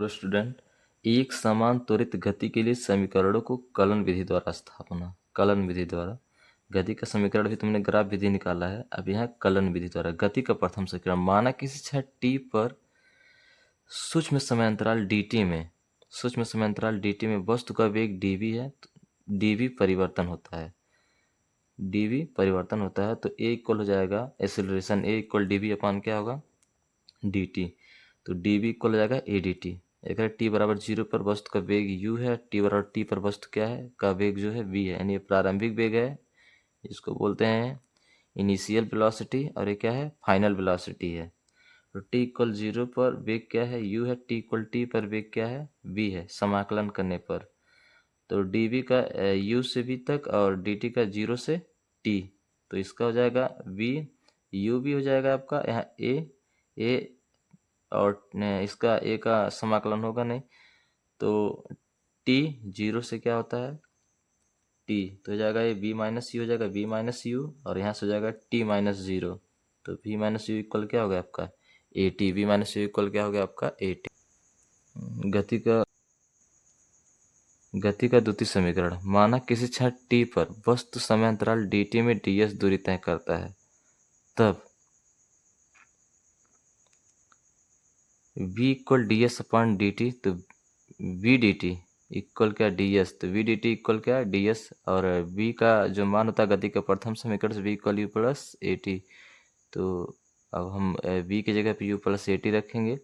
Student, एक समान त्वरित गति के लिए समीकरणों को कलन विधि द्वारा स्थापना। कलन विधि द्वारा गति का समीकरण भी तुमने ग्राफ विधि निकाला है। अब यहाँ कलन विधि द्वारा गति का प्रथम समीकरण, माना किसी क्षण t पर सूक्ष्म समयांतराल dt में वस्तु का वेग dv है, तो dv परिवर्तन होता है। तो a इक्वल हो जाएगा एक्सेलरेशन a इक्वल dv अपान क्या होगा dt। तो dv इक्वल हो जाएगा a dt। अगर t बराबर 0 पर वस्तु का वेग u है, t बराबर t पर वस्तु क्या है का वेग जो है v है, यानी ये प्रारंभिक वेग है, इसको बोलते हैं इनिशियल वेलोसिटी, और ये क्या है फाइनल वेलोसिटी है। तो t इक्वल 0 पर वेग क्या है u है, t इक्वल t पर वेग क्या है v है। समाकलन करने पर तो dv का u से v तक और dt का 0 से t, तो इसका हो जाएगा v, u भी हो जाएगा आपका यहाँ a और इसका a का समाकलन होगा नहीं, तो t 0 से क्या होता है t, तो हो जाएगा ये v माइनस यू हो जाएगा, v माइनस यू, और यहाँ से हो जाएगा t माइनस 0, तो v माइनस यू इक्वल क्या हो गया आपका at। v minus you equal क्या हो गया आपका at। गति का द्वितीय समीकरण, माना किसी क्षण t पर वस्तु समयांतराल dt में ds दूरी तय करता है, तब v equal ds upon dt, तो v dt इक्वल क्या ds, तो v dt इक्वल क्या ds, और v का जो मान होता है गति का प्रथम समीकरण से v equal u plus at। तो अब हम v की जगह पे u प्लस at रखेंगे,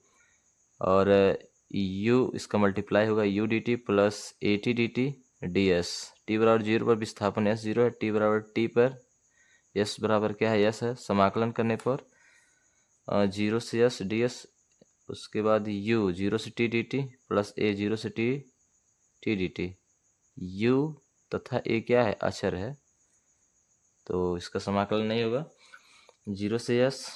और u इसका मल्टीप्लाई होगा u dt plus at dt ds। t बराबर 0 पर विस्थापन s 0 है, t बराबर t पर s बराबर क्या है s है। समाकलन करने पर 0 से s ds, उसके बाद u 0 से t dt प्लस a 0 से t dt। u तथा a क्या है अचर है, तो इसका समाकलन नहीं होगा। 0 से s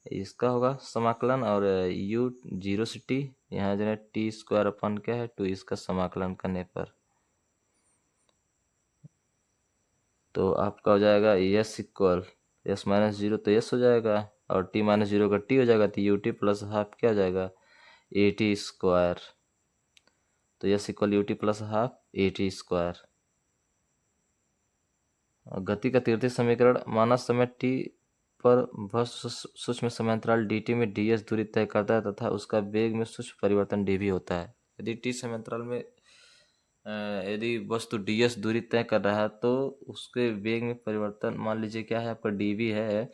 इसका होगा समाकलन, और u 0 से t, यहाँ जो है टी स्क्वायर अपन क्या है 2, इसका समाकलन करने पर तो आपका हो जाएगा s इक्वल s माइनस 0 तो s हो जाएगा, और t माइनस 0 का t हो जाएगा, तो ut प्लस हाफ क्या हो जाएगा at स्क्वायर। तो s equal ut plus half at square. गति का तृतीय समीकरण, माना समय t पर वस्तु सूक्ष्म समयांतराल dt में ds दूरी तय करता है तथा उसका वेग में सूक्ष्म परिवर्तन dv होता है। यदि t समयांतराल में यदि वस्तु ds दूरी तय कर रहा है, तो उसके वेग में परिवर्तन मान लीजिए क्या है आपका dv है,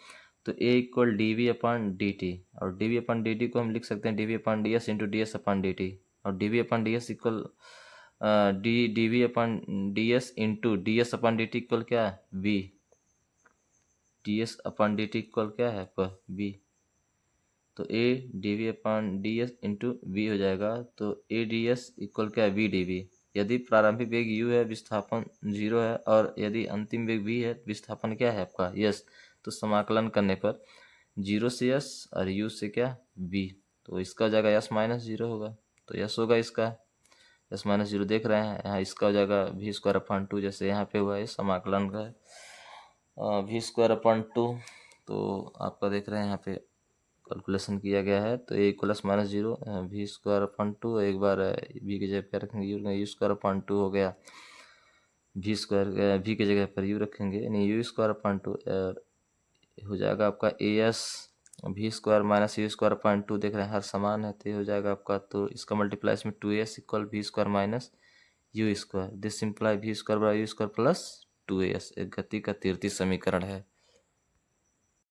तो a equal dv upon dt, और dv अपान dt को हम लिख सकते हैं dv अपान ds इंटू ds अपान dt, और dv अपान ds इक्वल dv अपान ds इंटू ds अपान dt इक्वल क्या है v। ds अपान dt इक्वल क्या है आपका v, तो a dv upon ds into v हो जाएगा, तो a ds इक्वल क्या है v dv। यदि प्रारंभिक वेग u है, विस्थापन 0 है, और यदि अंतिम वेग v है, विस्थापन क्या है आपका s, तो समाकलन करने पर 0 से s और u से क्या v, तो इसका हो जाएगा s माइनस 0 होगा, तो s होगा इसका s माइनस 0 देख रहे हैं यहाँ, इसका हो जाएगा v स्क्वायर अपान 2, जैसे यहाँ पे हुआ है समाकलन का v स्क्वायर अपान 2। तो आपका देख रहे हैं यहाँ पे कैलकुलेशन किया गया है, तो a plus minus 0 v square upon 2, एक बार v की जगह पर रखेंगे u स्क्वायर अपान 2 हो गया, v स्क्वायर v की जगह पर u रखेंगे, यानी u स्क्वायर अपान 2 हो जाएगा आपका as v square minus u square upon 2, देख रहे हैं हर समान है, तो ये हो जाएगा आपका, तो इसका मल्टीप्लाई इसमें 2s equal v square minus u square, this simply v square बराबर u स्क्वायर प्लस 2as। एक गति का तृतीय समीकरण है।